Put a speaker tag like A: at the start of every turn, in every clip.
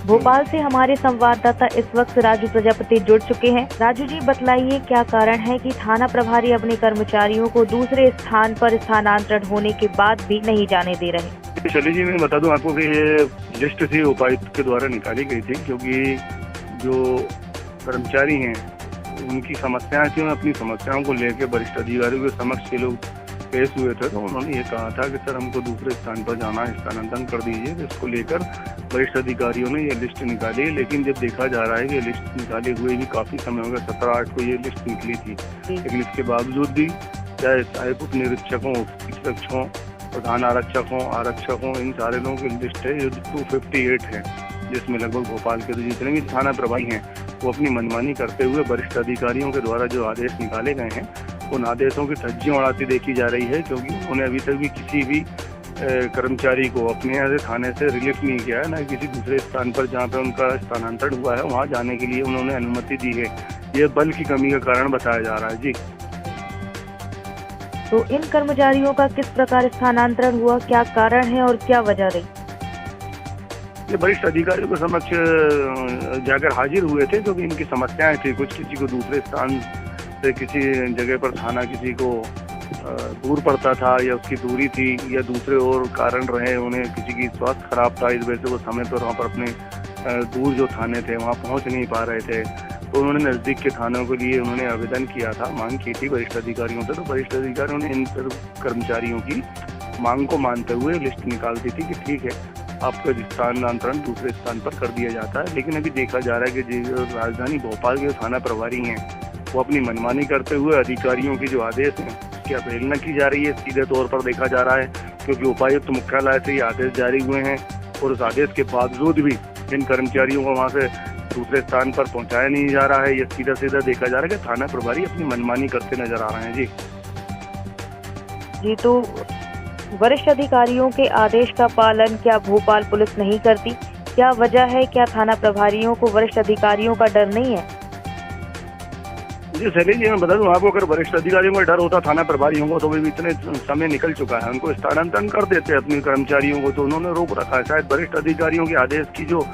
A: भोपाल से हमारे संवाददाता इस वक्त राजू प्रजापति जुड़ चुके हैं। राजू जी, बतलाइए क्या कारण है कि थाना प्रभारी अपने कर्मचारियों को दूसरे स्थान पर स्थानांतरण होने के बाद भी नहीं जाने दे रहे?
B: चलिए जी, मैं बता दूं आपको कि ये लिस्ट थी उपायुक्त के द्वारा निकाली गई थी, क्योंकि जो कर्मचारी हैं उनकी समस्याएं थी। अपनी समस्याओं को लेकर वरिष्ठ अधिकारियों के समक्ष ये लोग पेश हुए थे, तो उन्होंने ये कहा था कि सर हमको दूसरे स्थान पर जाना है, स्थानांतरण कर दीजिए। तो इसको लेकर वरिष्ठ अधिकारियों ने ये लिस्ट निकाली, लेकिन जब देखा जा रहा है कि लिस्ट निकाले हुए भी काफी समय हो गया, 17/8 को ये लिस्ट निकली थी, लेकिन इसके बावजूद भी चाहे उप निरीक्षकों, निरीक्षकों, प्रधान आरक्षकों इन सारे लोगों की लिस्ट है 258 है, जिसमें लगभग भोपाल के जितने भी थाना प्रभारी हैं वो अपनी मनमानी करते हुए वरिष्ठ अधिकारियों के द्वारा जो आदेश निकाले गए हैं उन आदेशों की धज्जियां उड़ाती देखी जा रही है, क्योंकि उन्होंने अभी तक भी किसी भी कर्मचारी को अपने यहाँ से थाने से रिलीफ नहीं किया है, ना किसी दूसरे स्थान पर जहाँ पे उनका स्थानांतरण हुआ है वहाँ जाने के लिए उन्होंने अनुमति दी है। ये बल की कमी का कारण बताया जा रहा है जी।
A: तो इन कर्मचारियों का किस प्रकार स्थानांतरण हुआ, क्या कारण है और क्या वजह रही?
B: ये वरिष्ठ अधिकारियों के समक्ष जाकर हाजिर हुए थे, क्योंकि इनकी समस्याएं थी। कुछ किसी को दूसरे स्थान से किसी जगह पर थाना किसी को दूर पड़ता था, या उसकी दूरी थी, या दूसरे और कारण रहे, उन्हें किसी की स्वास्थ्य खराब था, इस वजह से वो समय पर वहाँ पर अपने दूर जो थाने थे वहाँ पहुँच नहीं पा रहे थे। तो उन्होंने नज़दीक के थानों के लिए उन्होंने आवेदन किया था, मांग की थी वरिष्ठ अधिकारियों से। तो वरिष्ठ अधिकारियों ने इन कर्मचारियों की मांग को मानते हुए लिस्ट निकाल दी थी कि ठीक है, आपका स्थानांतरण दूसरे स्थान पर कर दिया जाता है। लेकिन अभी देखा जा रहा है कि जो राजधानी भोपाल के थाना प्रभारी हैं वो अपनी मनमानी करते हुए अधिकारियों की जो आदेश हैं उसकी अवहेलना की जा रही है, सीधे तौर पर देखा जा रहा है, क्योंकि उपायुक्त मुख्यालय से ये आदेश जारी हुए हैं और उस आदेश के बावजूद भी इन कर्मचारियों को वहाँ से दूसरे स्थान पर पहुँचाया नहीं जा रहा है। ये सीधा सीधा देखा जा रहा है कि थाना प्रभारी अपनी मनमानी करते नजर आ रहे हैं
A: जी। तो वरिष्ठ अधिकारियों के आदेश का पालन क्या भोपाल पुलिस नहीं करती? क्या वजह है? क्या थाना प्रभारियों को वरिष्ठ अधिकारियों का डर नहीं है?
B: जी शैली जी, मैं बता दूं आपको, अगर वरिष्ठ अधिकारियों का डर होता थाना प्रभारियों को तो भी इतने समय निकल चुका है, उनको स्थानांतरण कर देते अपने कर्मचारियों को। तो उन्होंने रोक रखा है। शायद वरिष्ठ अधिकारियों के आदेश की जो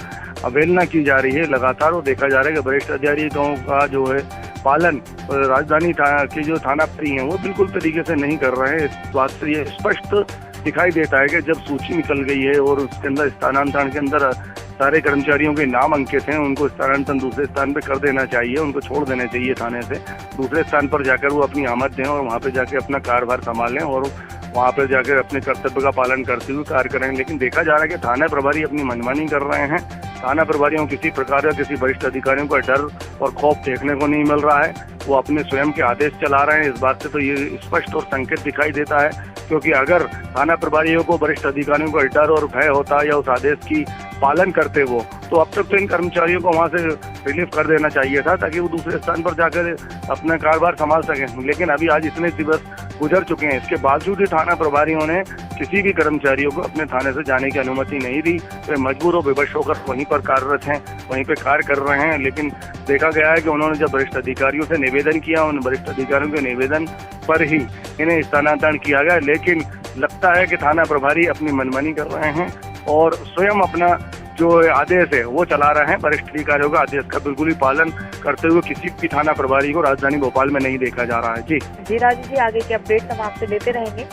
B: अवहेलना की जा रही है लगातार, वो देखा जा रहा है कि वरिष्ठ अधिकारियों का जो है पालन राजधानी के जो थाना प्रभारी हैं वो बिल्कुल तरीके से नहीं कर रहे हैं। इस बात से ये स्पष्ट दिखाई देता है कि जब सूची निकल गई है और उसके अंदर स्थानांतरण के अंदर सारे कर्मचारियों के नाम अंकित हैं, उनको स्थानांतरण दूसरे स्थान पर कर देना चाहिए, उनको छोड़ देना चाहिए थाने से, दूसरे स्थान पर जाकर वो अपनी आमद दें और वहाँ पे जाके अपना कार्यभार संभालें और वहाँ पर जाकर अपने कर्तव्य का पालन करते हुए कार्य करें। लेकिन देखा जा रहा है कि थाना प्रभारी अपनी मनमानी कर रहे हैं। थाना प्रभारियों को किसी प्रकार का किसी वरिष्ठ अधिकारियों का डर और खौफ देखने को नहीं मिल रहा है, वो अपने स्वयं के आदेश चला रहे हैं। इस बात से तो ये स्पष्ट और संकेत दिखाई देता है, क्योंकि अगर थाना प्रभारियों को वरिष्ठ अधिकारियों का डर और भय होता या उस आदेश की पालन करते वो, तो अब तक तो इन कर्मचारियों को वहाँ से रिलीफ कर देना चाहिए था, ताकि वो दूसरे स्थान पर जाकर अपना कारोबार संभाल सकें। लेकिन अभी आज इतने दिवस गुजर चुके हैं, इसके बावजूद ही थाना प्रभारियों ने किसी भी कर्मचारियों को अपने थाने से जाने की अनुमति नहीं दी। वे मजबूर और विवश होकर वहीं पर कार्यरत हैं, वहीं पे कार्य कर रहे हैं। लेकिन देखा गया है कि उन्होंने जब वरिष्ठ अधिकारियों से निवेदन किया, उन वरिष्ठ अधिकारियों के निवेदन पर ही इन्हें स्थानांतरण किया गया। लेकिन लगता है कि थाना प्रभारी अपनी मनमानी कर रहे हैं और स्वयं अपना जो आदेश है वो चला रहे हैं। वरिष्ठ अधिकारियों का आदेश का बिल्कुल ही पालन करते हुए किसी भी थाना प्रभारी को राजधानी भोपाल में नहीं देखा जा रहा है जी।
A: राजू जी, आगे के अपडेट हम आपसे लेते रहेंगे।